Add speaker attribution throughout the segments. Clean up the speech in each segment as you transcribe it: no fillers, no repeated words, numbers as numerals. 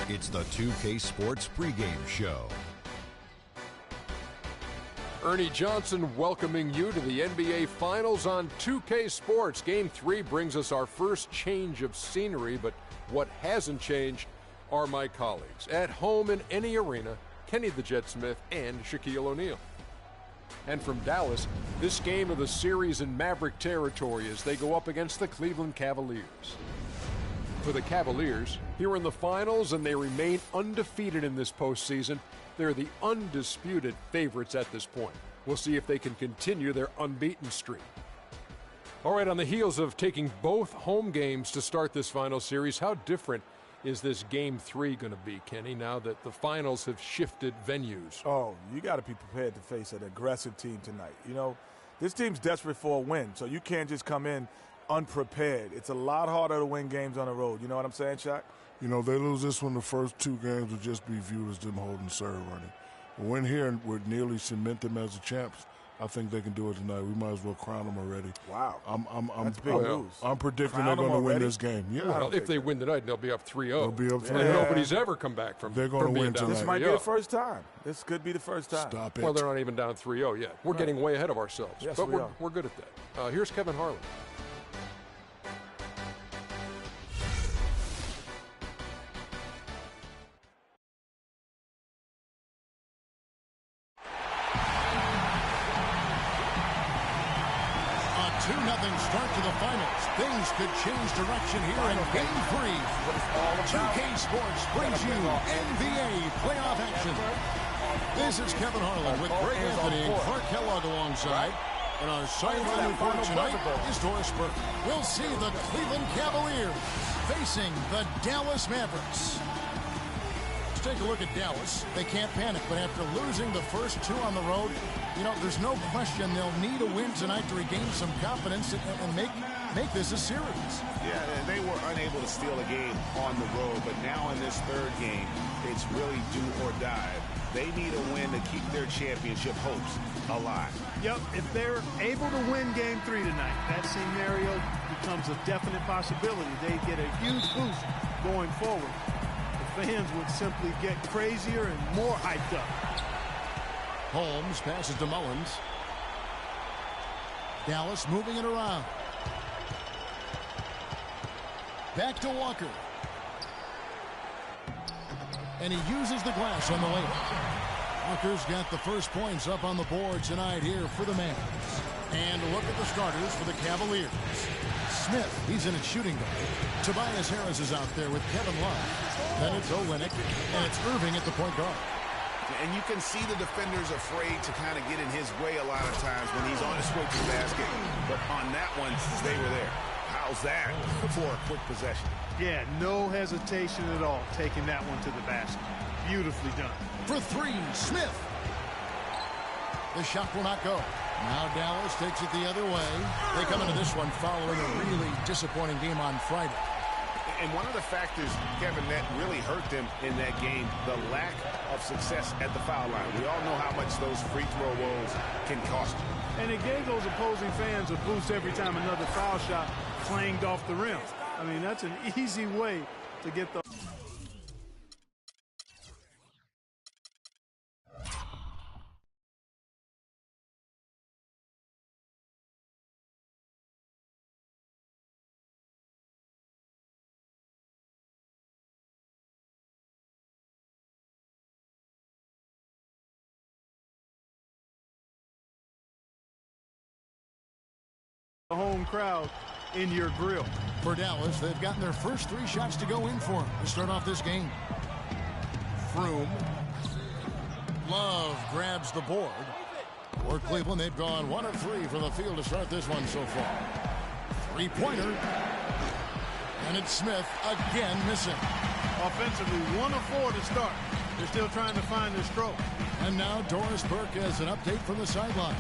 Speaker 1: It's the 2K Sports pregame show.
Speaker 2: Ernie Johnson welcoming you to the NBA Finals on 2K Sports. Game 3 brings us our first change of scenery, but what hasn't changed are my colleagues. At home in any arena, Kenny the Jet Smith and Shaquille O'Neal. And from Dallas, this game of the series in Maverick territory as they go up against the Cleveland Cavaliers. For the Cavaliers, here in the finals, and they remain undefeated in this postseason. They're the undisputed favorites at this point. We'll see if they can continue their unbeaten streak. All right, on the heels of taking both home games to start this final series, how different is this Game 3 going to be, Kenny, now that the finals have shifted venues?
Speaker 3: Oh, you got to be prepared to face an aggressive team tonight. You know, this team's desperate for a win, so you can't just come in unprepared. It's a lot harder to win games on the road. You know what I'm saying, Shaq?
Speaker 4: You know, they lose this one, the first two games will just be viewed as them holding serve, Ernie. But win here and would nearly cement them as the champs. I think they can do it tonight. We might as well crown them already.
Speaker 3: Wow.
Speaker 4: That's
Speaker 3: big news.
Speaker 4: I'm predicting
Speaker 3: Crown
Speaker 4: they're going to win
Speaker 3: already?
Speaker 4: this game. Yeah.
Speaker 2: Well, if they win tonight, they'll be up 3-0.
Speaker 4: They'll be up 3-0.
Speaker 2: And nobody's ever come back from
Speaker 4: They're going to win tonight.
Speaker 3: This might be the first time. This could be the first time.
Speaker 4: Stop it.
Speaker 2: Well, they're not even down 3-0 yet. We're getting way ahead of ourselves.
Speaker 3: Yes,
Speaker 2: but
Speaker 3: we are.
Speaker 2: we're good at that. Here's Kevin Harlan.
Speaker 5: A 2-0 start to the finals. Things could change direction here in Game 3. 2K Sports brings you NBA playoff action. This is Kevin Harlan with Greg Anthony and Clark Kellogg alongside. And our sideline report tonight is Doris Burke. We'll see the Cleveland Cavaliers facing the Dallas Mavericks. Let's take a look at Dallas. They can't panic, but after losing the first two on the road, you know, there's no question they'll need a win tonight to regain some confidence and make this a series.
Speaker 6: Yeah, they were unable to steal a game on the road, but now in this third game, it's really do or die. They need a win to keep their championship hopes alive.
Speaker 7: Yep, if they're able to win Game 3 tonight, that scenario becomes a definite possibility. They get a huge boost going forward. The fans would simply get crazier and more hyped up.
Speaker 5: Holmes passes to Mullins. Dallas moving it around. Back to Walker. And he uses the glass on the layup. Walker's got the first points up on the board tonight here for the Mavs. And look at the starters for the Cavaliers. Smith, he's in at shooting guard. Tobias Harris is out there with Kevin Love. Then it's Olynyk, and it's Irving at the point guard.
Speaker 6: And you can see the defenders afraid to kind of get in his way a lot of times when he's on his way to the basket. But on that one, they were there. How's that for a quick possession?
Speaker 7: Yeah, no hesitation at all taking that one to the basket. Beautifully done.
Speaker 5: For three, Smith. The shot will not go. Now Dallas takes it the other way. They come into this one following a really disappointing game on Friday.
Speaker 6: And one of the factors, Kevin, that really hurt them in that game, the lack of success at the foul line. We all know how much those free throw woes can cost you.
Speaker 7: And it gave those opposing fans a boost every time another foul shot clanged off the rim. I mean, that's an easy way to get the... home crowd in your grill.
Speaker 5: For Dallas, they've gotten their first three shots to go in for them to start off this game. Froome. Love grabs the board. For Cleveland, they've gone 1 of 3 from the field to start this one so far. Three-pointer. And it's Smith again missing.
Speaker 7: Offensively, 1 of 4 to start. They're still trying to find their stroke.
Speaker 5: And now Doris Burke has an update from the sidelines.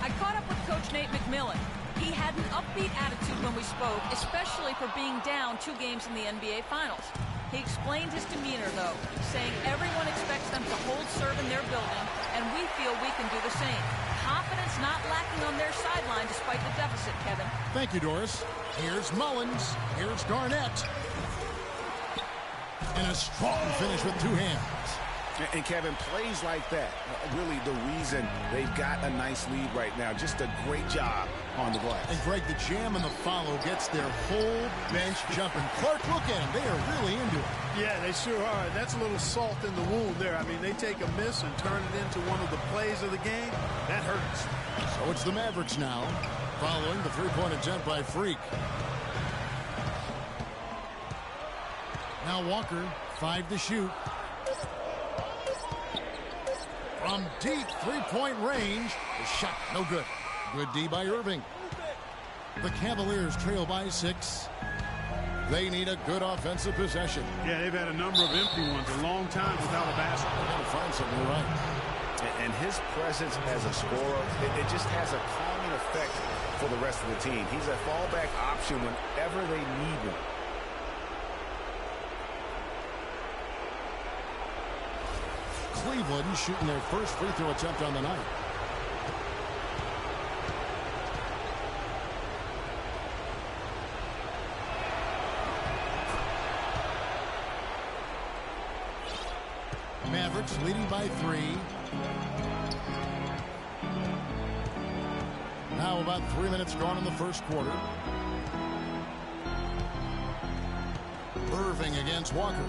Speaker 8: I caught up with Coach Nate McMillan. He had an upbeat attitude when we spoke, especially for being down 2 games in the NBA Finals. He explained his demeanor, though, saying everyone expects them to hold serve in their building, and we feel we can do the same. Confidence not lacking on their sideline despite the deficit, Kevin.
Speaker 5: Thank you, Doris. Here's Mullins. Here's Garnett. And a strong finish with two hands.
Speaker 6: And Kevin, plays like that, really the reason they've got a nice lead right now. Just a great job on the glass.
Speaker 5: And Greg, the jam and the follow gets their whole bench jumping. Clark, look at them. They are really into it.
Speaker 7: Yeah, they sure are. That's a little salt in the wound there. I mean, they take a miss and turn it into one of the plays of the game. That hurts.
Speaker 5: So it's the Mavericks now, following the three-point attempt by Freak. Now Walker, 5 to shoot. From deep three-point range, the shot no good. Good D by Irving. The Cavaliers trail by 6. They need a good offensive possession.
Speaker 7: Yeah, they've had a number of empty ones, a long time without a basket.
Speaker 5: They're going to find something right.
Speaker 6: And his presence as a scorer, it just has a calming effect for the rest of the team. He's a fallback option whenever they need one.
Speaker 5: Cleveland shooting their first free throw attempt on the night. Mavericks leading by 3. Now about 3 minutes gone in the first quarter. Irving against Walker.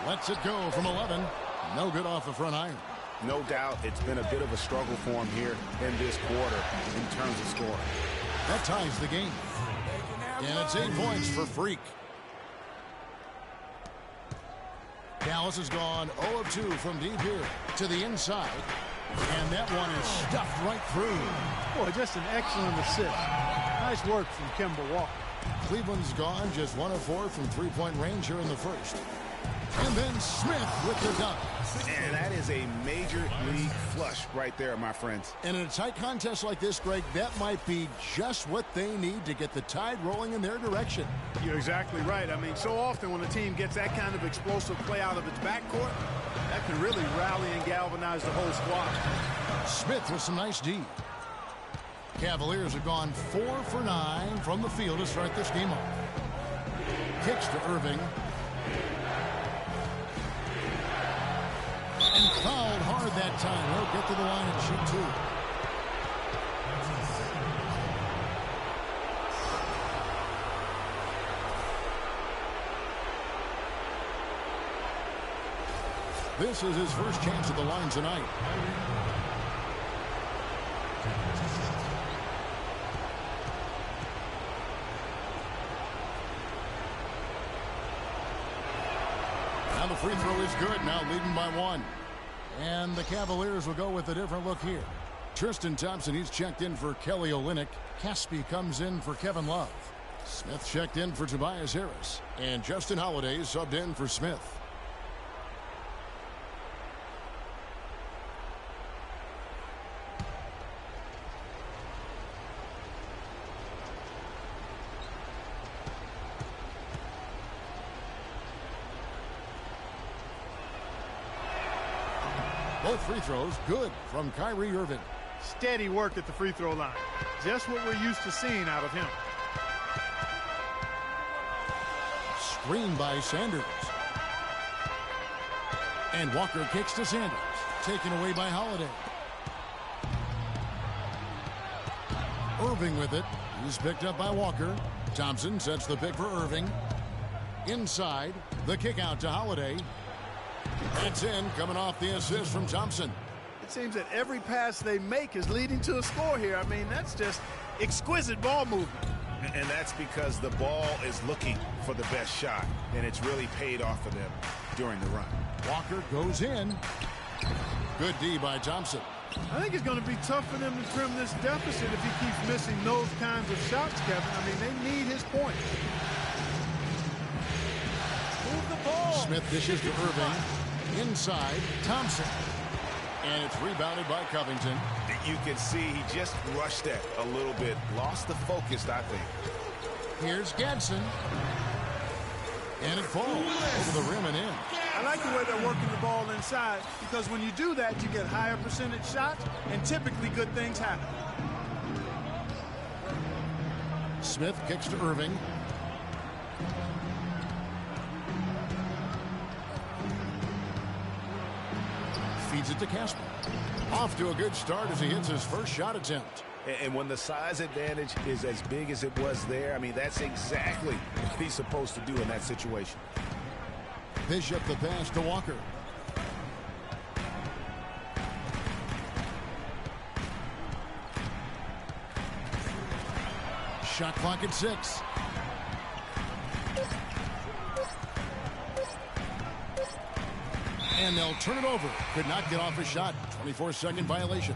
Speaker 5: Lets it go from 11. No good off the front iron.
Speaker 6: No doubt it's been a bit of a struggle for him here in this quarter in terms of scoring.
Speaker 5: That ties the game. And it's 8 points for Freak. Dallas has gone 0 of 2 from deep here to the inside. And that one is stuffed right through.
Speaker 7: Boy, just an excellent assist. Nice work from Kemba Walker.
Speaker 5: Cleveland's gone just 1 of 4 from three-point range here in the first. And then Smith with the dunk.
Speaker 6: And that is a major league flush right there, my friends.
Speaker 5: And in a tight contest like this, Greg, that might be just what they need to get the tide rolling in their direction.
Speaker 7: You're exactly right. I mean, so often when a team gets that kind of explosive play out of its backcourt, that can really rally and galvanize the whole squad.
Speaker 5: Smith with some nice D. Cavaliers have gone 4 for 9 from the field to start this game off. Kicks to Irving. And fouled hard that time. He'll get to the line and shoot 2. This is his first chance at the line tonight. Now the free throw is good. Now leading by 1. And the Cavaliers will go with a different look here. Tristan Thompson, he's checked in for Kelly Olynyk. Caspi comes in for Kevin Love. Smith checked in for Tobias Harris. And Justin Holiday subbed in for Smith. Both free throws good from Kyrie Irving.
Speaker 7: Steady work at the free throw line. Just what we're used to seeing out of him.
Speaker 5: Screen by Sanders. And Walker kicks to Sanders. Taken away by Holiday. Irving with it. He's picked up by Walker. Thompson sets the pick for Irving. Inside. The kick out to Holiday. That's in, coming off the assist from Thompson.
Speaker 7: It seems that every pass they make is leading to a score here. I mean, that's just exquisite ball movement.
Speaker 6: And that's because the ball is looking for the best shot, and it's really paid off for them during the run.
Speaker 5: Walker goes in. Good D by Thompson.
Speaker 7: I think it's going to be tough for them to trim this deficit if he keeps missing those kinds of shots, Kevin. I mean, they need his points. Move the ball.
Speaker 5: Smith dishes to Irving. Inside, Thompson. And it's rebounded by Covington.
Speaker 6: You can see he just rushed that a little bit. Lost the focus, I think.
Speaker 5: Here's Gadsden. And it falls over the rim and in.
Speaker 7: I like the way they're working the ball inside, because when you do that, you get higher percentage shots, and typically good things happen.
Speaker 5: Smith kicks to Irving. Feeds it to Casper. Off to a good start as he hits his first shot attempt.
Speaker 6: And when the size advantage is as big as it was there, I mean, that's exactly what he's supposed to do in that situation.
Speaker 5: Bishop the pass to Walker. Shot clock at 6. And they'll turn it over. Could not get off a shot. 24-second violation.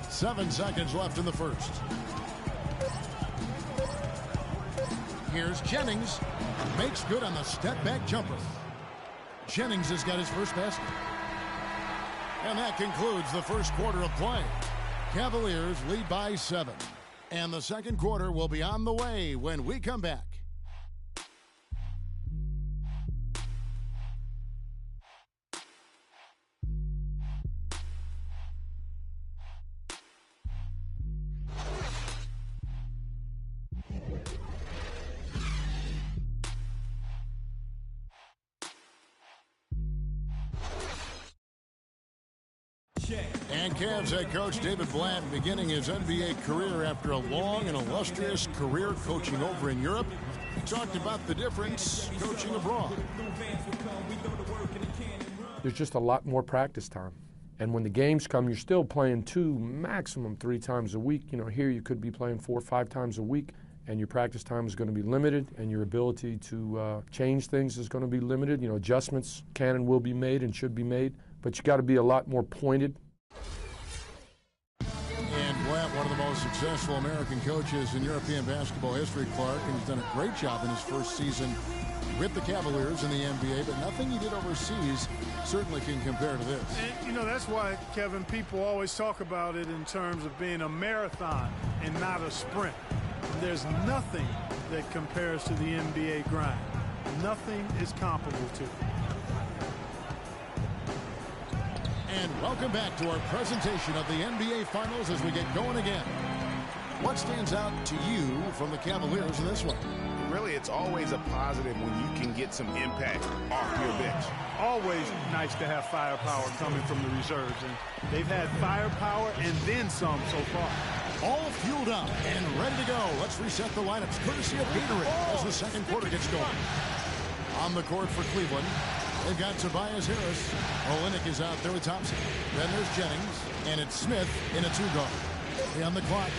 Speaker 5: Seven seconds left in the first. Here's Jennings. Makes good on the step-back jumper. Jennings has got his first basket. And that concludes the first quarter of play. Cavaliers lead by 7. And the second quarter will be on the way when we come back. And Cavs head coach David Blatt beginning his NBA career after a long and illustrious career coaching over in Europe. He talked about the difference coaching abroad.
Speaker 9: There's just a lot more practice time. And when the games come, you're still playing 2, maximum 3 times a week. You know, here you could be playing 4 or 5 times a week, and your practice time is going to be limited, and your ability to change things is going to be limited. You know, adjustments can and will be made and should be made, but you got to be a lot more pointed.
Speaker 5: One of the most successful American coaches in European basketball history, Clark, and he's done a great job in his first season with the Cavaliers in the NBA, but nothing he did overseas certainly can compare to this.
Speaker 7: And, you know, that's why, Kevin, people always talk about it in terms of being a marathon and not a sprint. There's nothing that compares to the NBA grind. Nothing is comparable to it.
Speaker 5: And welcome back to our presentation of the NBA Finals as we get going again. What stands out to you from the Cavaliers in this one?
Speaker 6: Really, it's always a positive when you can get some impact off your bench.
Speaker 7: Always nice to have firepower coming from the reserves, and they've had firepower and then some so far.
Speaker 5: All fueled up and ready to go. Let's reset the lineups courtesy of Gatorade as the second quarter gets going. On the court for Cleveland, they've got Tobias Harris. Olynyk is out there with Thompson. Then there's Jennings, and it's Smith in a 2-guard. On the clock.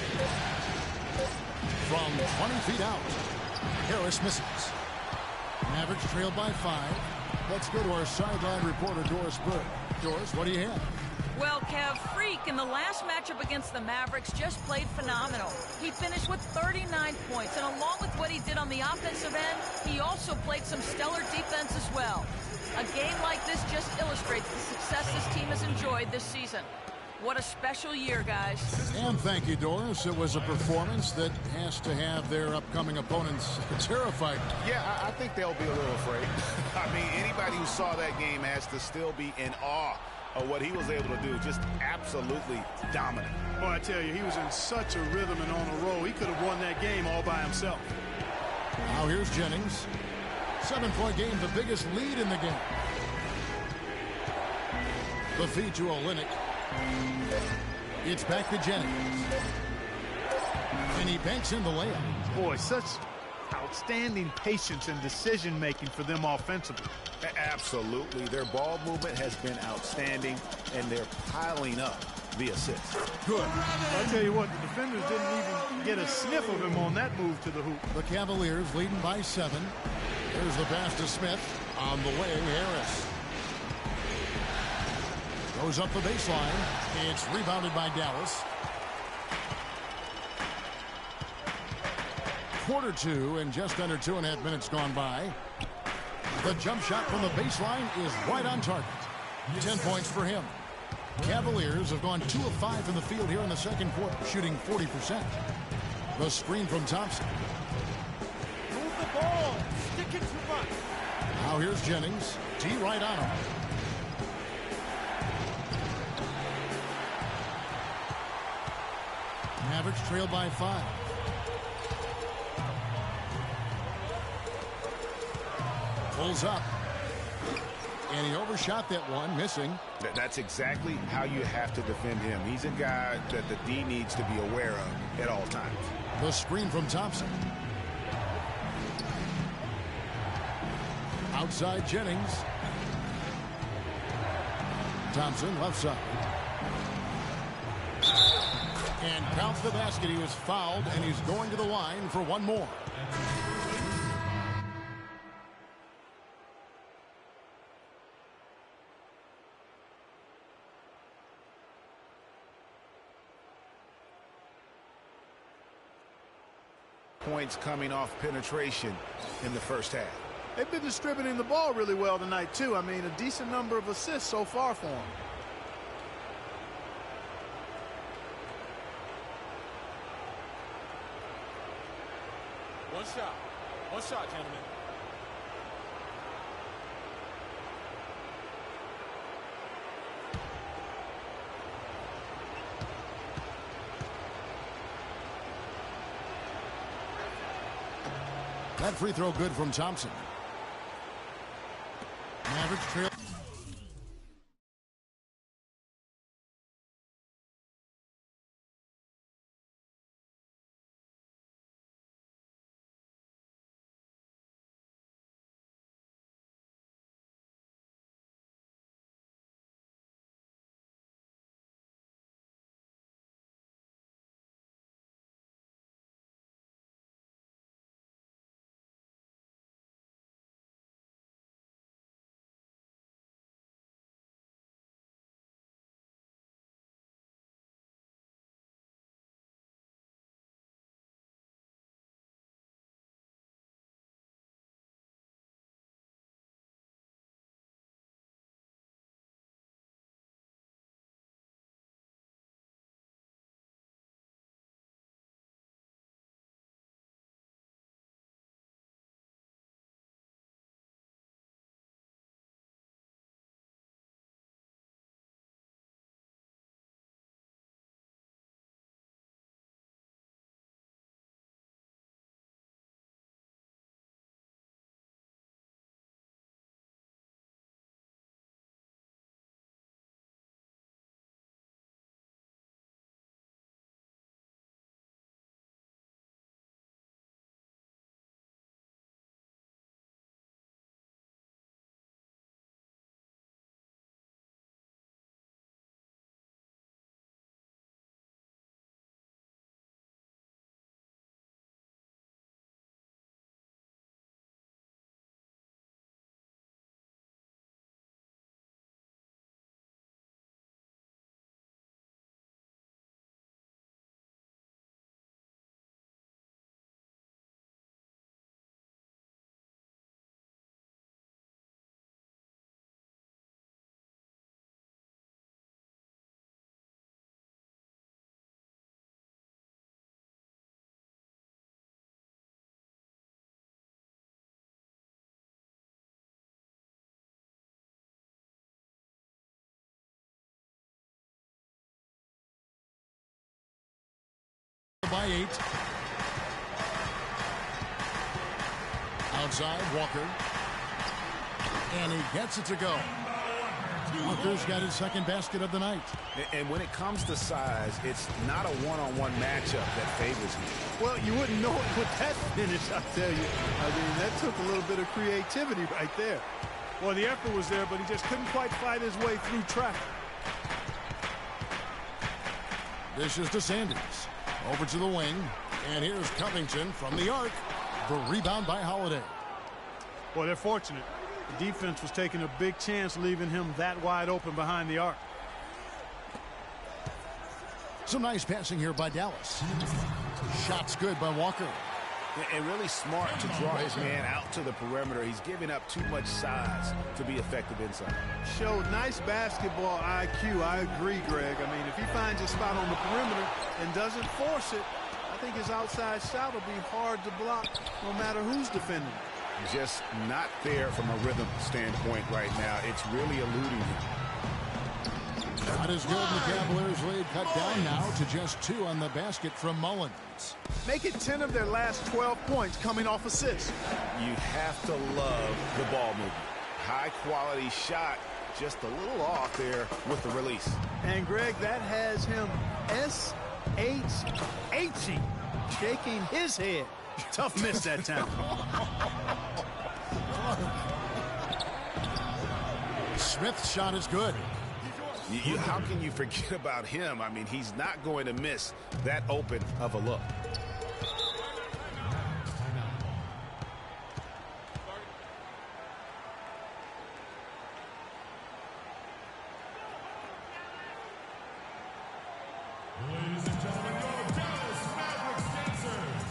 Speaker 5: From 20 feet out, Harris misses. Mavericks trailed by 5. Let's go to our sideline reporter, Doris Burke. Doris, what do you have?
Speaker 8: Well, Kev, Freak in the last matchup against the Mavericks just played phenomenal. He finished with 39 points, and along with what he did on the offensive end, he also played some stellar defense as well. A game like this just illustrates the success this team has enjoyed this season. What a special year, guys.
Speaker 5: And thank you, Doris. It was a performance that has to have their upcoming opponents terrified.
Speaker 6: Yeah, I think they'll be a little afraid. I mean, anybody who saw that game has to still be in awe of what he was able to do. Just absolutely dominant.
Speaker 7: Oh, I tell you, he was in such a rhythm and on a roll. He could have won that game all by himself.
Speaker 5: Now here's Jennings. 7-point game, the biggest lead in the game. The feed to Olynyk. It's back to Jennings. And he banks in the layup.
Speaker 7: Boy, such outstanding patience and decision-making for them offensively.
Speaker 6: Absolutely. Their ball movement has been outstanding, and they're piling up the assists.
Speaker 5: Good.
Speaker 7: I'll tell you what, the defenders didn't even get a sniff of him on that move to the hoop.
Speaker 5: The Cavaliers leading by 7. There's the pass to Smith. On the way, Harris. Goes up the baseline. It's rebounded by Dallas. Quarter 2 and just under 2.5 minutes gone by. The jump shot from the baseline is right on target. 10 points for him. Cavaliers have gone 2 of 5 from the field here in the second quarter, shooting 40%. The screen from Thompson.
Speaker 7: Move the ball. Stick it to run.
Speaker 5: Now here's Jennings. D right on him. Mavericks trail by 5. Pulls up. And he overshot that one, missing.
Speaker 6: That's exactly how you have to defend him. He's a guy that the D needs to be aware of at all times.
Speaker 5: The screen from Thompson. Outside Jennings. Thompson left side. And counts the basket. He was fouled, and he's going to the line for one more.
Speaker 6: Points coming off penetration in the first half.
Speaker 7: They've been distributing the ball really well tonight, too. I mean, a decent number of assists so far for them.
Speaker 10: One shot, gentlemen.
Speaker 5: That free throw good from Thompson. Mavericks trail. By 8. Outside, Walker. And he gets it to go. Walker's got his second basket of the night.
Speaker 6: And when it comes to size, it's not a one-on-one matchup that favors him.
Speaker 7: Well, you wouldn't know it with that finish, I tell you. I mean, that took a little bit of creativity right there. Well, the effort was there, but he just couldn't quite fight his way through traffic.
Speaker 5: This is to Sanders. Over to the wing. And here's Covington from the arc. The rebound by Holiday.
Speaker 7: Well, they're fortunate. The defense was taking a big chance leaving him that wide open behind the arc.
Speaker 5: Some nice passing here by Dallas. Shots good by Walker.
Speaker 6: And really smart to draw his man out to the perimeter. He's giving up too much size to be effective inside.
Speaker 7: Showed nice basketball IQ. I agree, Greg. I mean, if he finds a spot on the perimeter and doesn't force it, I think his outside shot will be hard to block no matter who's defending.
Speaker 6: Just not there from a rhythm standpoint right now. It's really eluding him.
Speaker 5: Not as good, and the Cavaliers lead cut down now to just 2 on the basket from Mullins.
Speaker 7: Make it 10 of their last 12 points coming off assists.
Speaker 6: You have to love the ball movement. High quality shot, just a little off there with the release.
Speaker 7: And Greg, that has him S-H-H-ing, shaking his head. Tough miss that time.
Speaker 5: Smith's shot is good.
Speaker 6: How can you forget about him? I mean, he's not going to miss that open of a look.
Speaker 11: Ladies and gentlemen, your Dallas Mavericks dancers.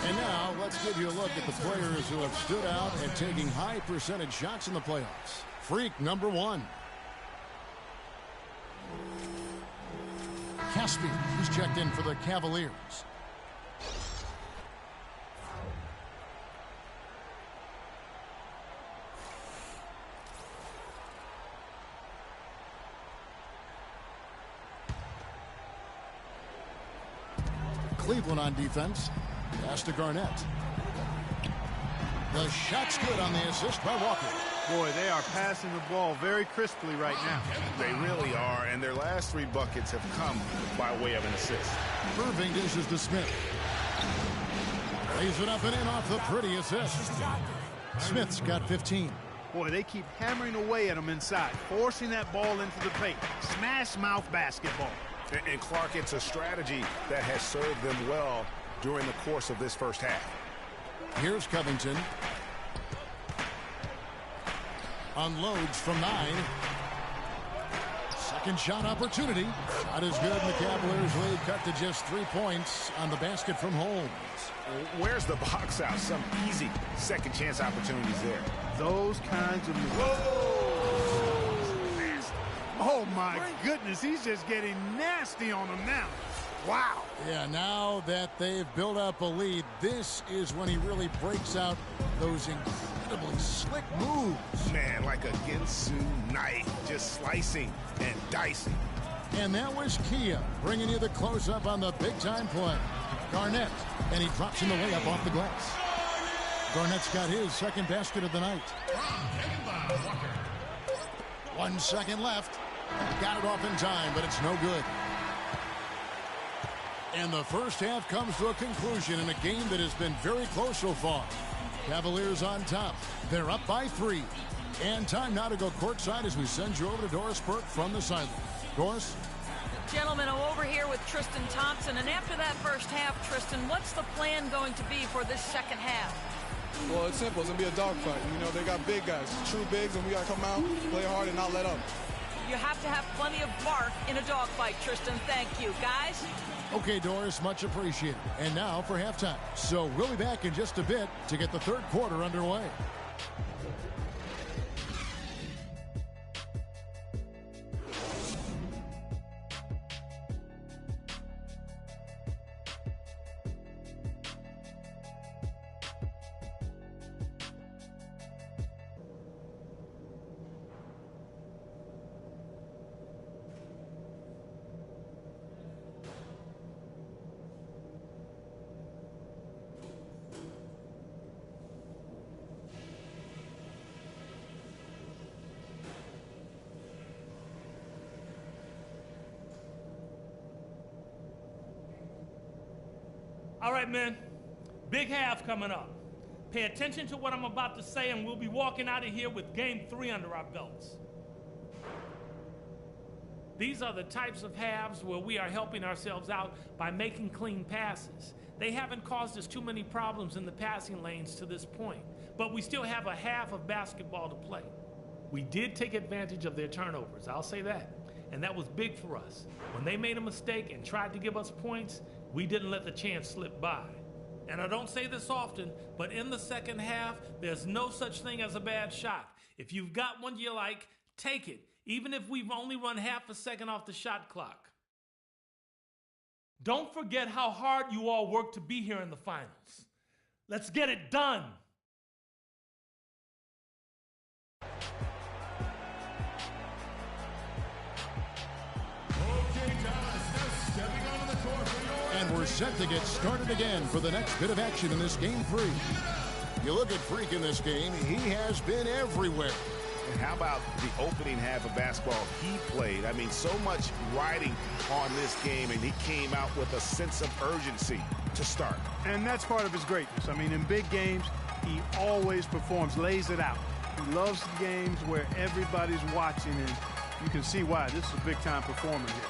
Speaker 5: And now let's give you a look at the players who have stood out and taking high percentage shots in the playoffs. Freak number 1. Caspian, who's checked in for the Cavaliers. Cleveland on defense. Pass to Garnett. The shot's good on the assist by Walker.
Speaker 7: Boy, they are passing the ball very crisply right now.
Speaker 6: They really are, and their last 3 buckets have come by way of an assist.
Speaker 5: Irving dishes to Smith. Lays it up and in off the pretty assist. Smith's got 15.
Speaker 7: Boy, they keep hammering away at him inside, forcing that ball into the paint. Smash mouth basketball.
Speaker 6: And Clark, it's a strategy that has served them well during the course of this first half.
Speaker 5: Here's Covington. Unloads from 9. Second shot opportunity. Shot is good, and the Cavaliers lead cut to just 3 points on the basket from Holmes.
Speaker 6: Where's the box out? Some easy second chance opportunities there.
Speaker 7: Those kinds of moves. Oh, my goodness. He's just getting nasty on them now. Wow.
Speaker 5: Yeah, now that they've built up a lead, this is when he really breaks out those incredibly slick moves.
Speaker 6: Man, like a Ginsu knife, just slicing and dicing.
Speaker 5: And that was Kia bringing you the close-up on the big-time play. Garnett, and he drops in the layup off the glass. Garnett's got his second basket of the night. 1 second left. Got it off in time, but it's no good. And the first half comes to a conclusion in a game that has been very close so far. Cavaliers on top. They're up by 3. And time now to go courtside as we send you over to Doris Burke from the sideline. Doris?
Speaker 8: Gentlemen, I'm over here with Tristan Thompson, and after that first half, Tristan, what's the plan going to be for this second half?
Speaker 10: Well, it's simple. It's going to be a dogfight. You know, they got big guys, true bigs, and we got to come out, play hard, and not let up.
Speaker 8: You have to have plenty of bark in a dogfight, Tristan. Thank you. Guys?
Speaker 5: Okay, Doris, much appreciated. And now for halftime. So we'll be back in just a bit to get the third quarter underway.
Speaker 12: All right, men. Big half coming up. Pay attention to what I'm about to say, and we'll be walking out of here with Game 3 under our belts. These are the types of halves where we are helping ourselves out by making clean passes. They haven't caused us too many problems in the passing lanes to this point, but we still have a half of basketball to play. We did take advantage of their turnovers, I'll say that, and that was big for us. When they made a mistake and tried to give us points, we didn't let the chance slip by. And I don't say this often, but in the second half, there's no such thing as a bad shot. If you've got one you like, take it, even if we've only run half a second off the shot clock. Don't forget how hard you all worked to be here in the finals. Let's get it done.
Speaker 5: And we're set to get started again for the next bit of action in this Game 3. You look at Freak in this game, he has been everywhere.
Speaker 6: And how about the opening half of basketball he played? I mean, so much riding on this game, and he came out with a sense of urgency to start.
Speaker 7: And that's part of his greatness. I mean, in big games, he always performs, lays it out. He loves the games where everybody's watching, and you can see why. This is a big-time performer here.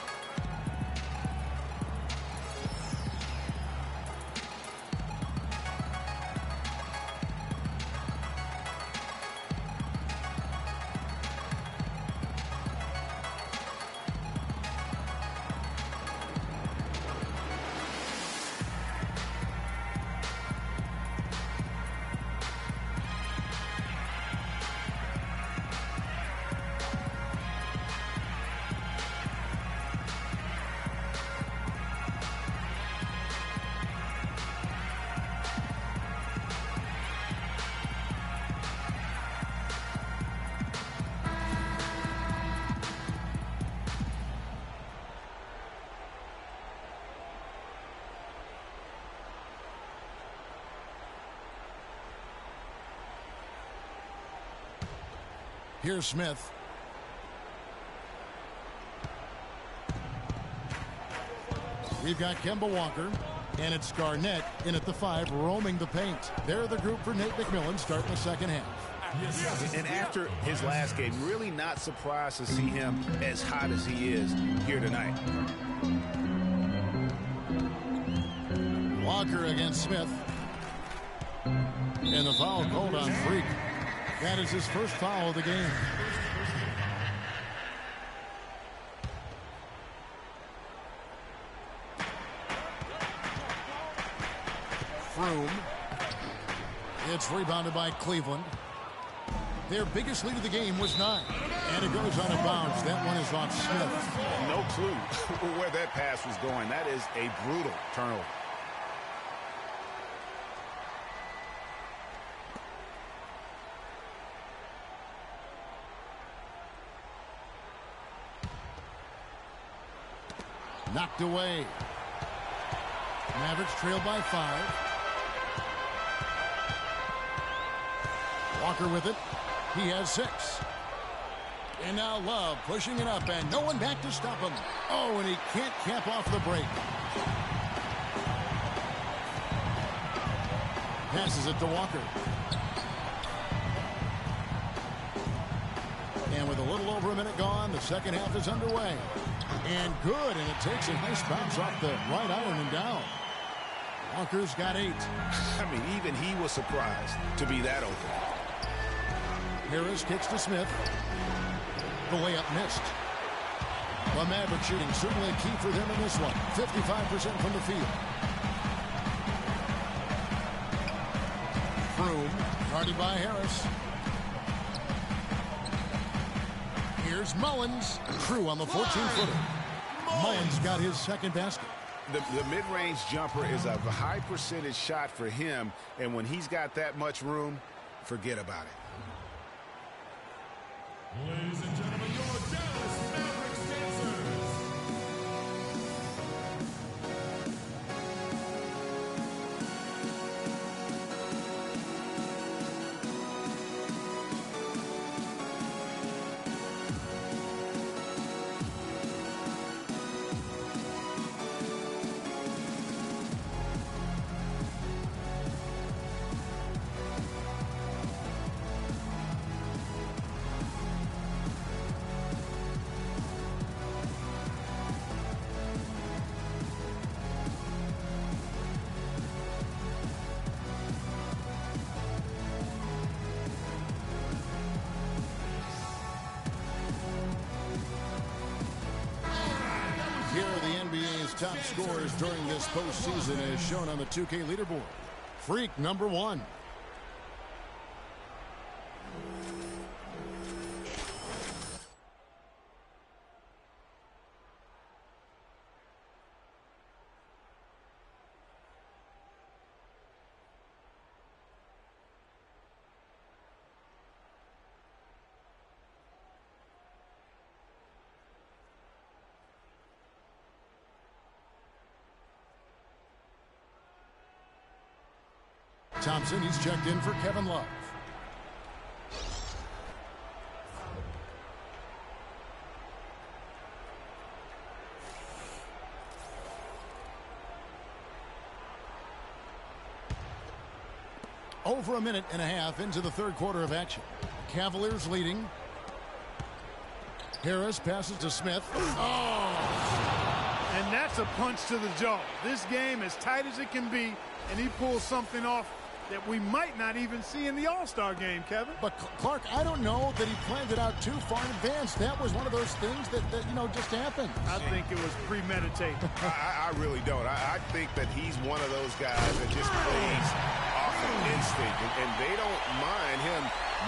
Speaker 5: Here's Smith. We've got Kemba Walker, and it's Garnett in at the 5, roaming the paint. They're the group for Nate McMillan starting the second half.
Speaker 6: And after his last game, really not surprised to see him as hot as he is here tonight.
Speaker 5: Walker against Smith. And the foul called on Freak. That is his first foul of the game. Froome. It's rebounded by Cleveland. Their biggest lead of the game was 9. And it goes out of bounds. That one is off Smith.
Speaker 6: No clue where that pass was going. That is a brutal turnover.
Speaker 5: Knocked away. Mavericks trail by 5. Walker with it. He has 6. And now Love pushing it up, and no one back to stop him. Oh, and he can't cap off the break. Passes it to Walker. And with a little over a minute gone, the second half is underway. And good, and it takes a nice bounce off the right iron and down. Walker's got 8.
Speaker 6: I mean, even he was surprised to be that open.
Speaker 5: Harris kicks to Smith. The layup missed. The Maverick shooting certainly a key for them in this one. 55% from the field. Froome, guarded by Harris. Here's Mullins. True on the 14-footer. Mullins got his second basket.
Speaker 6: The mid-range jumper is a high percentage shot for him, and when he's got that much room, forget about it.
Speaker 11: Ladies and gentlemen, your Dallas Mavericks dancers.
Speaker 5: NBA's top scorers during this postseason as shown on the 2K leaderboard. Freak number 1. Thompson, he's checked in for Kevin Love. Over a minute and a half into the third quarter of action. Cavaliers leading. Harris passes to Smith.
Speaker 7: Oh! And that's a punch to the jaw. This game as tight as it can be, and he pulls something off that we might not even see in the All-Star game, Kevin.
Speaker 5: But, Clark, I don't know that he planned it out too far in advance. That was one of those things that just happened.
Speaker 7: I think it was premeditated.
Speaker 6: I really don't. I think that he's one of those guys that just plays off of instinct, and they don't mind him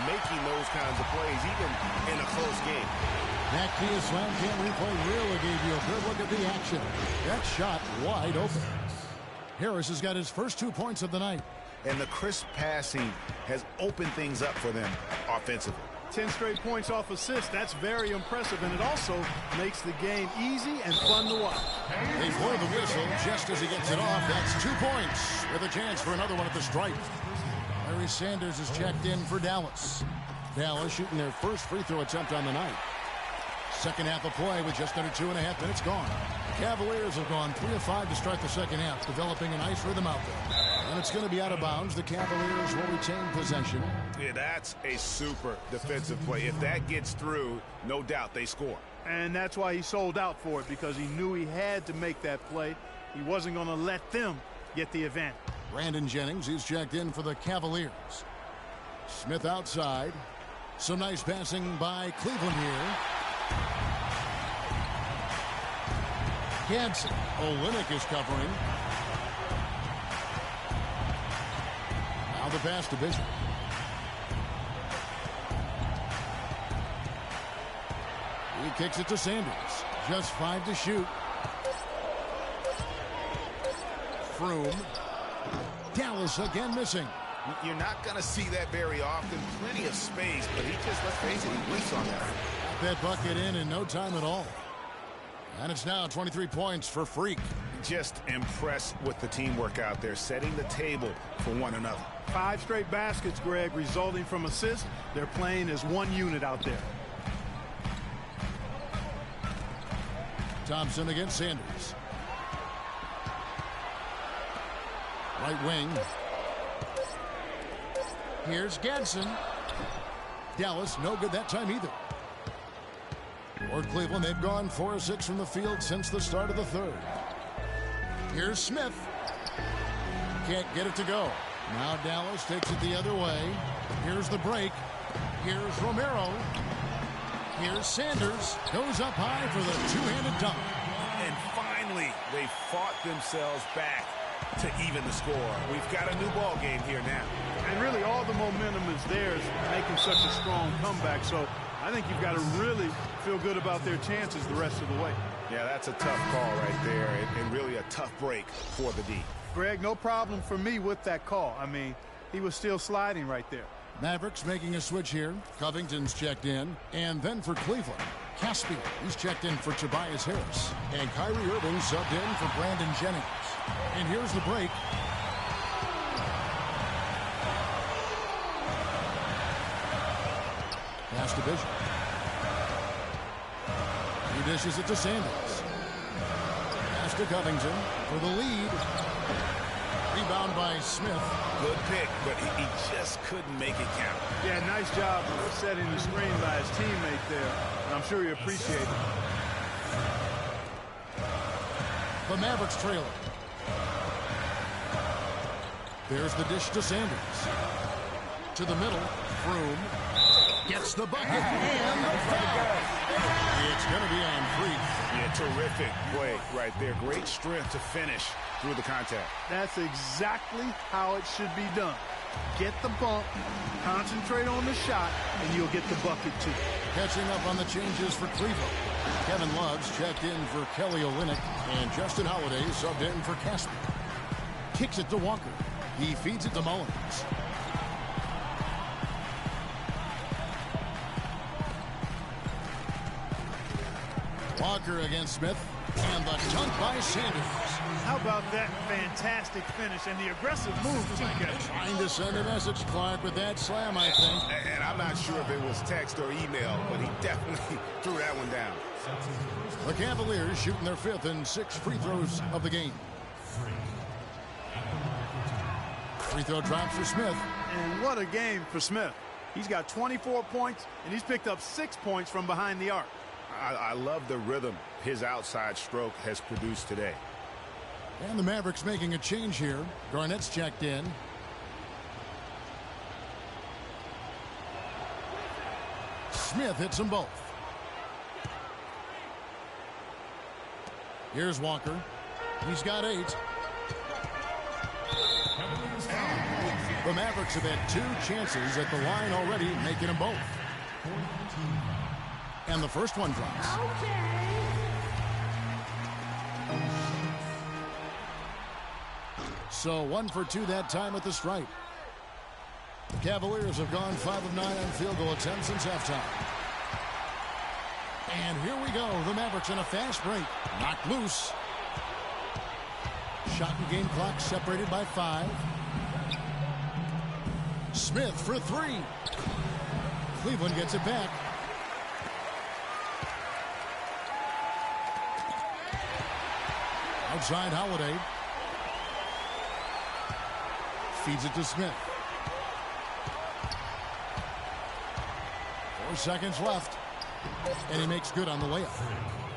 Speaker 6: making those kinds of plays, even in a close game.
Speaker 5: Back to you, Slam Cam Replay really gave you a good look at the action. That shot wide open. Harris has got his first 2 points of the night.
Speaker 6: And the crisp passing has opened things up for them offensively.
Speaker 7: 10 straight points off assists. That's very impressive, and it also makes the game easy and fun to watch.
Speaker 5: They blow the whistle just as he gets it off. That's 2 points with a chance for another one at the stripe. Larry Sanders is checked in for Dallas. Dallas shooting their first free throw attempt on the night. Second half of play with just under 2.5 minutes gone. The Cavaliers have gone 3 of 5 to start the second half, developing a nice rhythm out there. And it's going to be out of bounds. The Cavaliers will retain possession.
Speaker 6: Yeah, that's a super defensive play. If that gets through, no doubt they score.
Speaker 7: And that's why he sold out for it, because he knew he had to make that play. He wasn't going to let them get the advantage.
Speaker 5: Brandon Jennings, he's checked in for the Cavaliers. Smith outside. Some nice passing by Cleveland here. Gadsden. Olynyk is covering. Now the pass to Bishop. He kicks it to Sanders. Just 5 to shoot. Froome. Dallas again missing.
Speaker 6: You're not going to see that very often. Plenty of space, but he just, let's face it, he whiffs on that.
Speaker 5: That bucket in no time at all. And it's now 23 points for Freak.
Speaker 6: Just impressed with the teamwork out there, setting the table for one another.
Speaker 7: 5 straight baskets, Greg, resulting from assists. They're playing as one unit out there.
Speaker 5: Thompson against Sanders. Right wing. Here's Gadsden. Dallas, no good that time either. Or Cleveland, they've gone 4 of 6 from the field since the start of the third. Here's Smith. Can't get it to go. Now Dallas takes it the other way. Here's the break. Here's Romero. Here's Sanders. Goes up high for the two-handed dunk.
Speaker 6: And finally, they fought themselves back to even the score. We've got a new ball game here now.
Speaker 7: And really all the momentum is theirs, making such a strong comeback. So I think you've got to really feel good about their chances the rest of the way.
Speaker 6: Yeah, that's a tough call right there, and really a tough break for the D.
Speaker 7: Greg, no problem for me with that call. I mean, he was still sliding right there.
Speaker 5: Mavericks making a switch here. Covington's checked in. And then for Cleveland, Caspian. He's checked in for Tobias Harris. And Kyrie Irving subbed in for Brandon Jennings. And here's the break. Pass to Bishop. He dishes it to Sanders. Pass to Covington for the lead. Rebound by Smith.
Speaker 6: Good pick, but he just couldn't make it count.
Speaker 7: Yeah, nice job of setting the screen by his teammate there. And I'm sure he appreciated it.
Speaker 5: The Mavericks trailing. There's the dish to Sanders. To the middle. Froome gets the bucket and the foul. It's going to be on Freak.
Speaker 6: You Terrific play right there. Great strength to finish through the contact.
Speaker 7: That's exactly how it should be done. Get the bump, concentrate on the shot, and you'll get the bucket too.
Speaker 5: Catching up on the changes for Cleveland. Kevin Love's checked in for Kelly Olynyk, and Justin Holiday subbed in for Casper. Kicks it to Walker. He feeds it to Mullins. Walker against Smith, and the dunk by Sanders.
Speaker 7: How about that fantastic finish and the aggressive move too, Kevin?
Speaker 5: Trying to send a message, Clark, with that slam, I think.
Speaker 6: And I'm not sure if it was text or email, but he definitely threw that one down.
Speaker 5: The Cavaliers shooting their 5th and 6th free throws of the game. Free throw drops for Smith.
Speaker 7: And what a game for Smith. He's got 24 points, and he's picked up 6 points from behind the arc.
Speaker 6: I love the rhythm his outside stroke has produced today.
Speaker 5: And the Mavericks making a change here. Garnett's checked in. Smith hits them both. Here's Walker. He's got 8. The Mavericks have had 2 chances at the line already, making them both. And the first one drops. So 1 for 2 that time at the stripe. The Cavaliers have gone 5 of 9 on field goal attempts since halftime. And here we go. The Mavericks in a fast break. Knocked loose. Shot and game clock separated by 5. Smith for 3. Cleveland gets it back. Outside Holiday. Feeds it to Smith. 4 seconds left. And he makes good on the layup.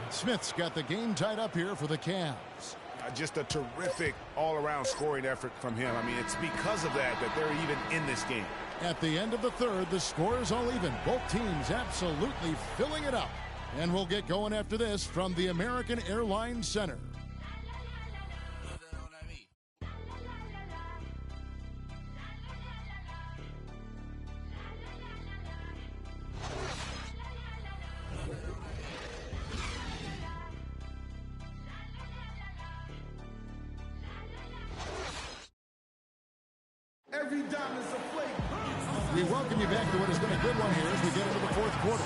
Speaker 5: Smith's got the game tied up here for the Cavs.
Speaker 6: Just a terrific all-around scoring effort from him. I mean, it's because of that they're even in this game.
Speaker 5: At the end of the third, the score is all even. Both teams absolutely filling it up. And we'll get going after this from the American Airlines Center. We welcome you back to what has been a good one here as we get into the 4th quarter.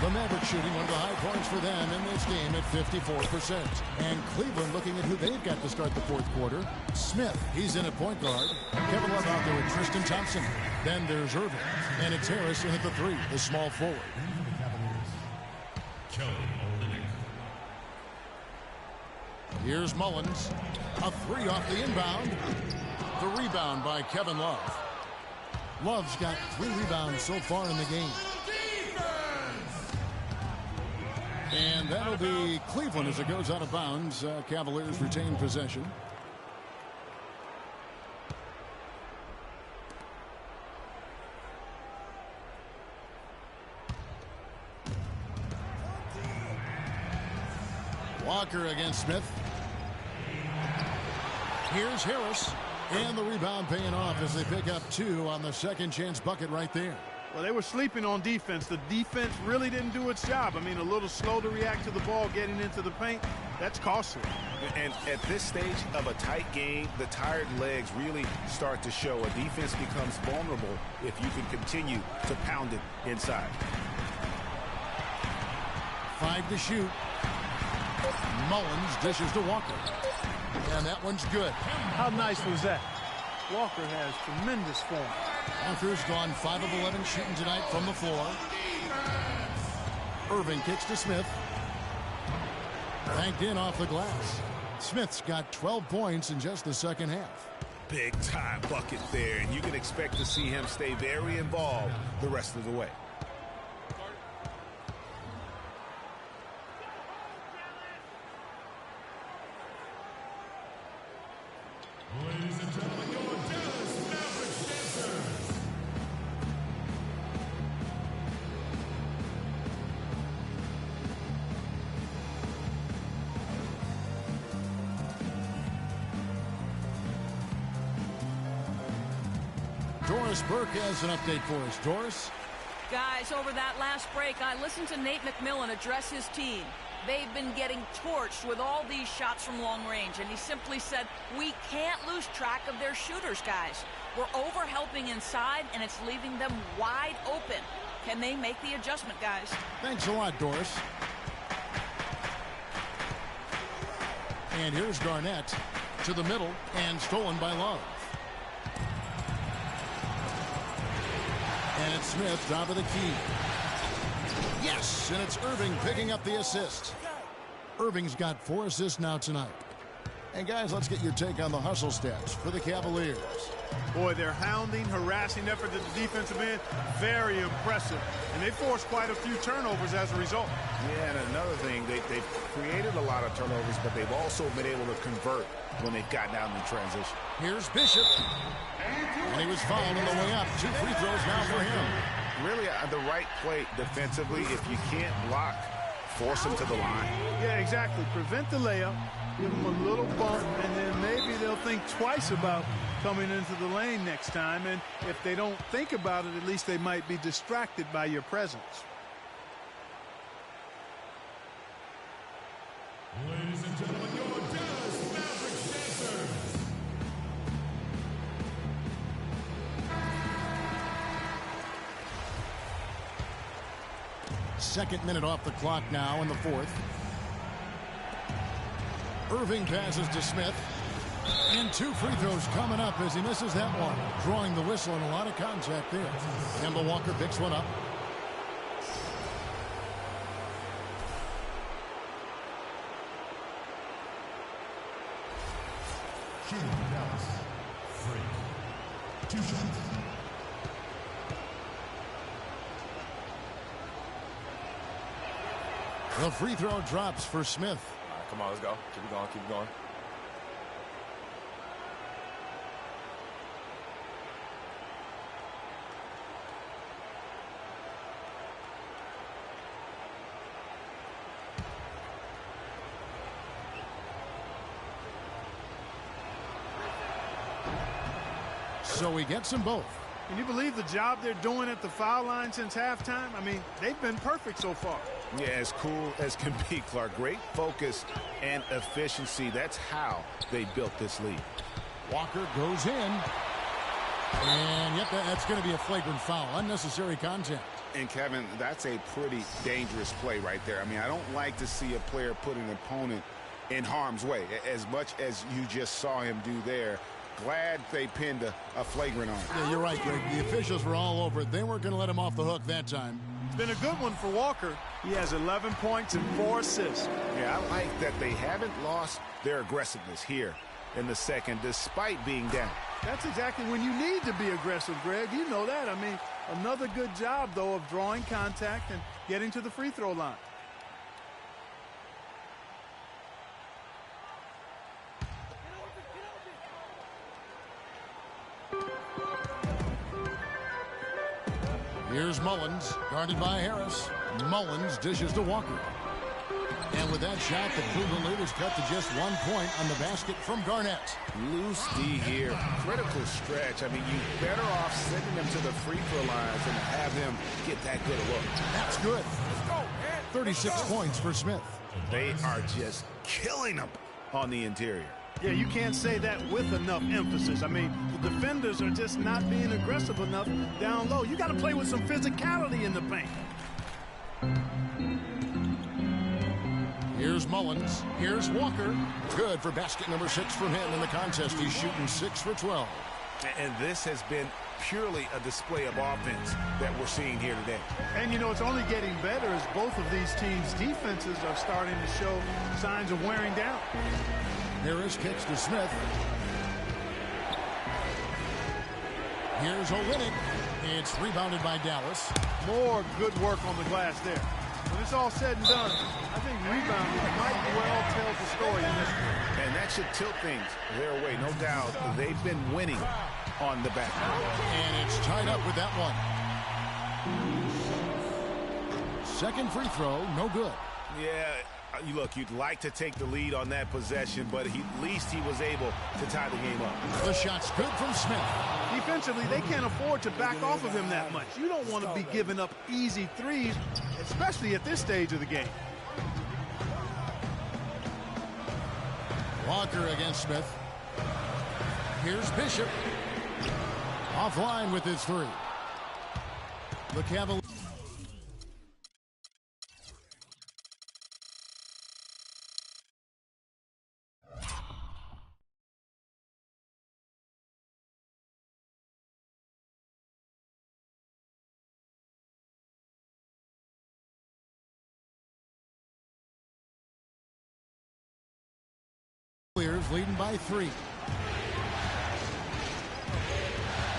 Speaker 5: The Mavericks shooting one of the high points for them in this game at 54%. And Cleveland looking at who they've got to start the 4th quarter. Smith, he's in at point guard. Kevin Love out there with Tristan Thompson. Then there's Irving. And it's Harris in at the 3, the small forward. Here's Mullins. A 3 off the inbound. The rebound by Kevin Love. Love's got 3 rebounds so far in the game. And that'll be Cleveland as it goes out of bounds. Cavaliers retain possession. Walker against Smith. Here's Harris. And the rebound paying off as they pick up 2 on the second chance bucket right there.
Speaker 7: Well, they were sleeping on defense. The defense really didn't do its job. I mean, a little slow to react to the ball getting into the paint. That's costly.
Speaker 6: And at this stage of a tight game, the tired legs really start to show. A defense becomes vulnerable if you can continue to pound it inside.
Speaker 5: 5 to shoot. Mullins dishes to Walker. And that one's good.
Speaker 7: How nice was that? Walker has tremendous form.
Speaker 5: Walker's gone 5 of 11 shooting tonight from the floor. Irving kicks to Smith. Banked in off the glass. Smith's got 12 points in just the second half.
Speaker 6: Big time bucket there, and you can expect to see him stay very involved the rest of the way.
Speaker 5: Doris Burke has an update for us. Doris?
Speaker 8: Guys, over that last break, I listened to Nate McMillan address his team. They've been getting torched with all these shots from long range, and he simply said, we can't lose track of their shooters, guys. We're over-helping inside, and it's leaving them wide open. Can they make the adjustment, guys?
Speaker 5: Thanks a lot, Doris. And here's Garnett to the middle and stolen by Love. And it's Smith, top of the key. Yes, and it's Irving picking up the assist. Irving's got 4 assists now tonight. And guys, let's get your take on the hustle stats for the Cavaliers.
Speaker 7: Boy, their hounding, harassing effort at the defensive end, very impressive. And they forced quite a few turnovers as a result.
Speaker 6: Yeah, and another thing, they've created a lot of turnovers, but they've also been able to convert when they've gotten out in the transition.
Speaker 5: Here's Bishop. And he was fouled on the way up. 2 free throws now for him.
Speaker 6: Really, the right play defensively. If you can't block, force them to the line.
Speaker 7: Yeah, exactly. Prevent the layup, give them a little bump, and then maybe they'll think twice about coming into the lane next time. And if they don't think about it, at least they might be distracted by your presence.
Speaker 11: Ladies and gentlemen, your Dallas Mavericks dancers.
Speaker 5: Second minute off the clock now in the fourth. Irving passes to Smith. And 2 free throws coming up as he misses that one. Drawing the whistle and a lot of contact there. Kemba Walker picks one up.
Speaker 11: Dallas. Free. 2 shots.
Speaker 5: The free throw drops for Smith.
Speaker 13: All right, come on, let's go. Keep it going, keep it going.
Speaker 5: So he gets them both.
Speaker 7: Can you believe the job they're doing at the foul line since halftime? I mean, they've been perfect so far.
Speaker 6: Yeah, as cool as can be, Clark. Great focus and efficiency. That's how they built this lead.
Speaker 5: Walker goes in. And yep, that's going to be a flagrant foul. Unnecessary contact.
Speaker 6: And Kevin, that's a pretty dangerous play right there. I mean, I don't like to see a player put an opponent in harm's way as much as you just saw him do there. Glad they pinned a flagrant on him.
Speaker 5: Yeah, you're right, Greg. The officials were all over it. They weren't going to let him off the hook that time.
Speaker 7: It's been a good one for Walker. He has 11 points and 4 assists.
Speaker 6: Yeah, I like that they haven't lost their aggressiveness here in the second, despite being down.
Speaker 7: That's exactly when you need to be aggressive, Greg. You know that. I mean, another good job, though, of drawing contact and getting to the free throw line.
Speaker 5: Here's Mullins, guarded by Harris. Mullins dishes to Walker. And with that shot, the Cleveland lead is cut to just 1 point on the basket from Garnett.
Speaker 6: Loose D here. Critical stretch. I mean, you better off sending them to the free throw lines than to have them get that good a look.
Speaker 5: That's good. 36 points for Smith.
Speaker 6: They are just killing them on the interior.
Speaker 7: Yeah, you can't say that with enough emphasis. I mean, the defenders are just not being aggressive enough down low. You got to play with some physicality in the paint.
Speaker 5: Here's Mullins. Here's Walker. Good for basket number 6 from him in the contest. He's shooting 6 for 12.
Speaker 6: And this has been purely a display of offense that we're seeing here today.
Speaker 7: And, you know, it's only getting better as both of these teams' defenses are starting to show signs of wearing down.
Speaker 5: Harris kicks to Smith. Here's Olynyk. It's rebounded by Dallas.
Speaker 7: More good work on the glass there. When it's all said and done, I think rebounding might well tell the story in this one.
Speaker 6: And that should tilt things their way, no doubt. They've been winning on the back.
Speaker 5: And it's tied up with that one. Second free throw, no good.
Speaker 6: Yeah, Look, you'd like to take the lead on that possession, but at least he was able to tie the game up.
Speaker 5: The shot's good from Smith.
Speaker 7: Defensively, they can't afford to back off of him that much. You don't want to be giving up easy threes, especially at this stage of the game.
Speaker 5: Walker against Smith. Here's Bishop. Offline with his three. The Cavaliers. Leading by 3.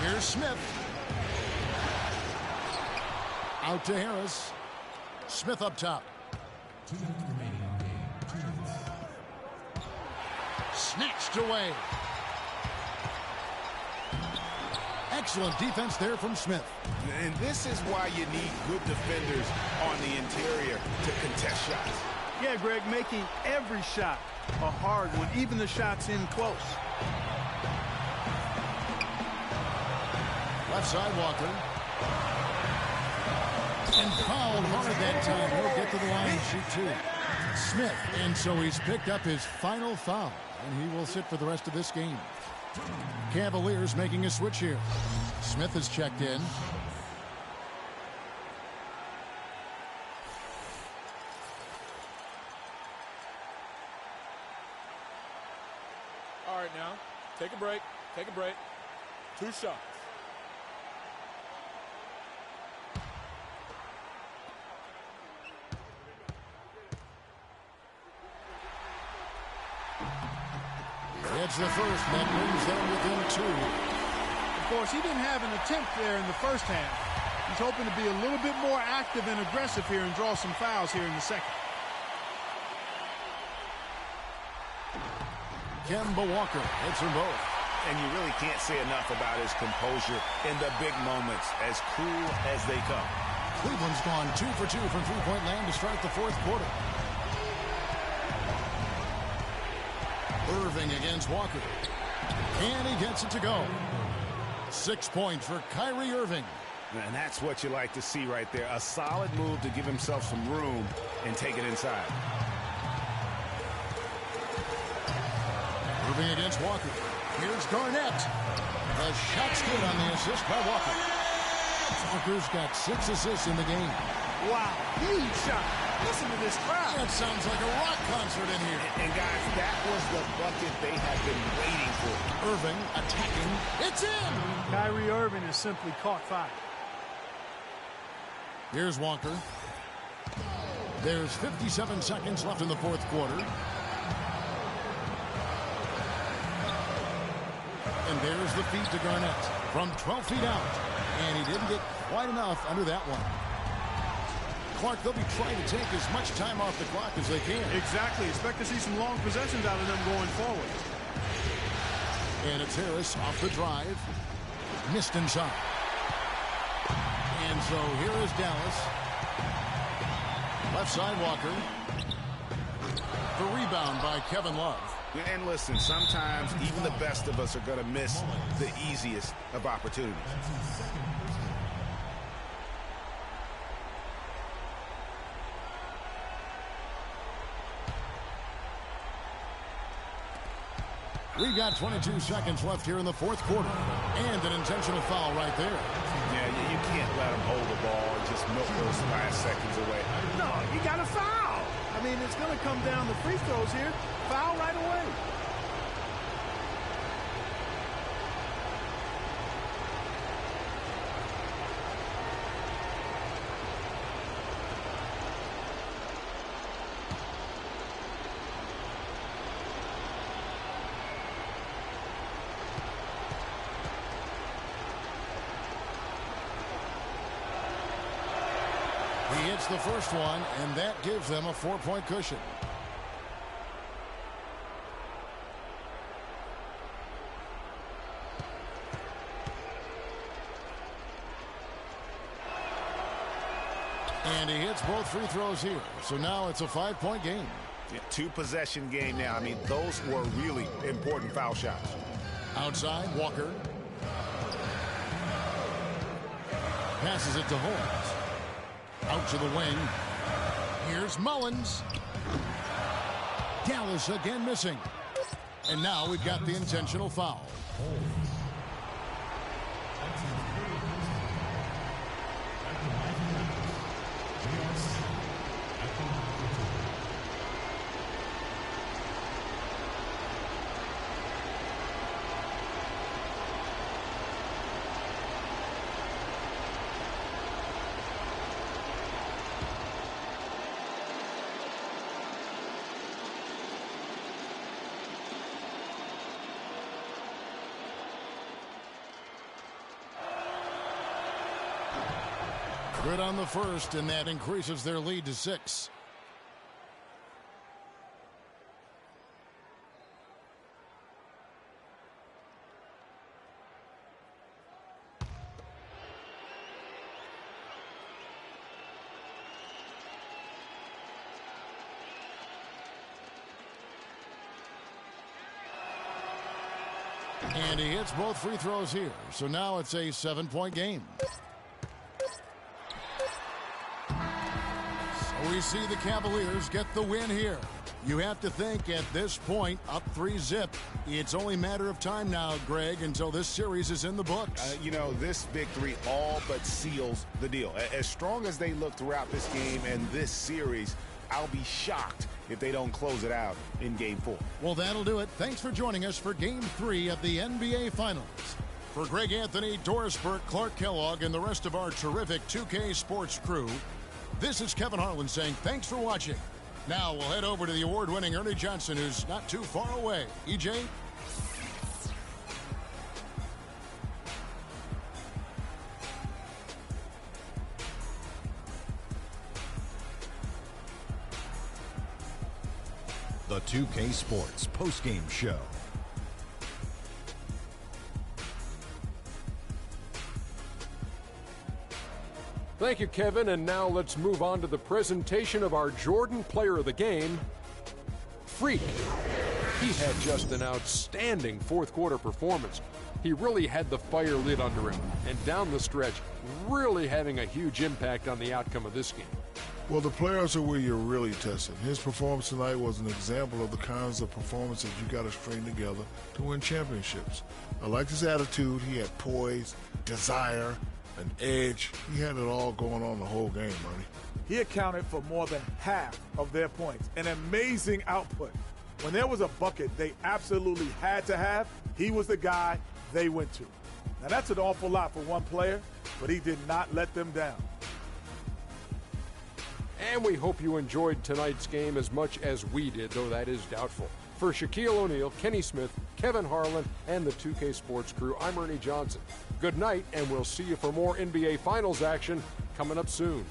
Speaker 5: Here's Smith. Out to Harris. Smith up top. Snatched away. Excellent defense there from Smith.
Speaker 6: And this is why you need good defenders on the interior to contest shots.
Speaker 7: Yeah, Greg, making every shot a hard one, even the shots in close.
Speaker 5: Left side, Walker. And fouled hard that time. He'll get to the line and shoot 2. Smith, and so he's picked up his final foul, and he will sit for the rest of this game. Cavaliers making a switch here. Smith has checked in.
Speaker 10: All right, now, take a break. Take a break. 2 shots.
Speaker 5: It's the first, and that brings them within 2.
Speaker 7: Of course, he didn't have an attempt there in the first half. He's hoping to be a little bit more active and aggressive here and draw some fouls here in the second.
Speaker 5: Kemba Walker hits them both.
Speaker 6: And you really can't say enough about his composure in the big moments, as cool as they come.
Speaker 5: Cleveland's gone 2 for 2 from three-point land to start the fourth quarter. Irving against Walker. And he gets it to go. 6 points for Kyrie Irving.
Speaker 6: And that's what you like to see right there. A solid move to give himself some room and take it inside.
Speaker 5: Irving against Walker. Here's Garnett. The shot's good on the assist by Walker. Walker's got 6 assists in the game.
Speaker 7: Wow, huge shot. Listen to this crowd.
Speaker 5: That sounds like a rock concert in here.
Speaker 6: And guys, that was the bucket they have been waiting for.
Speaker 5: Irving attacking. It's in.
Speaker 7: Kyrie Irving has simply caught fire.
Speaker 5: Here's Walker. There's 57 seconds left in the fourth quarter. And there's the feed to Garnett from 12 feet out. And he didn't get quite enough under that one. Clark, they'll be trying to take as much time off the clock as they can.
Speaker 7: Exactly. Expect to see some long possessions out of them going forward.
Speaker 5: And it's Harris off the drive. Missed inside. And so here is Dallas. Left side Walker. The rebound by Kevin Love.
Speaker 6: And listen, sometimes even the best of us are going to miss the easiest of opportunities.
Speaker 5: We've got 22 seconds left here in the fourth quarter. And an intentional foul right there.
Speaker 6: Yeah, you can't let him hold the ball and just milk those last seconds away.
Speaker 7: No, you got to foul. I mean, it's going to come down to free throws here. Foul right away.
Speaker 5: He hits the first one, and that gives them a 4-point cushion. And he hits both free throws here. So now it's a 5-point game.
Speaker 6: Yeah, two-possession game now. I mean, those were really important foul shots.
Speaker 5: Outside, Walker. Passes it to Holmes. Out to the wing. Here's Mullins. Dallas again missing. And now we've got the intentional foul. Good on the first, and that increases their lead to 6. And he hits both free throws here, so now it's a 7-point game. We see the Cavaliers get the win here. You have to think at this point, up 3-zip, it's only a matter of time now, Greg, until this series is in the books.
Speaker 6: You know, this victory all but seals the deal. As strong as they look throughout this game and this series, I'll be shocked if they don't close it out in Game 4.
Speaker 5: Well, that'll do it. Thanks for joining us for Game 3 of the NBA Finals. For Greg Anthony, Doris Burke, Clark Kellogg, and the rest of our terrific 2K Sports crew, this is Kevin Harlan saying thanks for watching. Now we'll head over to the award-winning Ernie Johnson, who's not too far away. EJ?
Speaker 1: The 2K Sports postgame show.
Speaker 2: Thank you, Kevin. And now let's move on to the presentation of our Jordan Player of the Game, Freak. He had just an outstanding fourth-quarter performance. He really had the fire lit under him, and down the stretch, really having a huge impact on the outcome of this game.
Speaker 4: Well, the players are where you're really tested. His performance tonight was an example of the kinds of performances you got to string together to win championships. I liked his attitude. He had poise, desire, an edge. He had it all going on the whole game, Ernie.
Speaker 3: He accounted for more than half of their points. An amazing output. When there was a bucket they absolutely had to have, he was the guy they went to. Now, that's an awful lot for one player, but he did not let them down.
Speaker 2: And we hope you enjoyed tonight's game as much as we did, though that is doubtful. For Shaquille O'Neal, Kenny Smith, Kevin Harlan, and the 2K Sports crew, I'm Ernie Johnson. Good night, and we'll see you for more NBA Finals action coming up soon.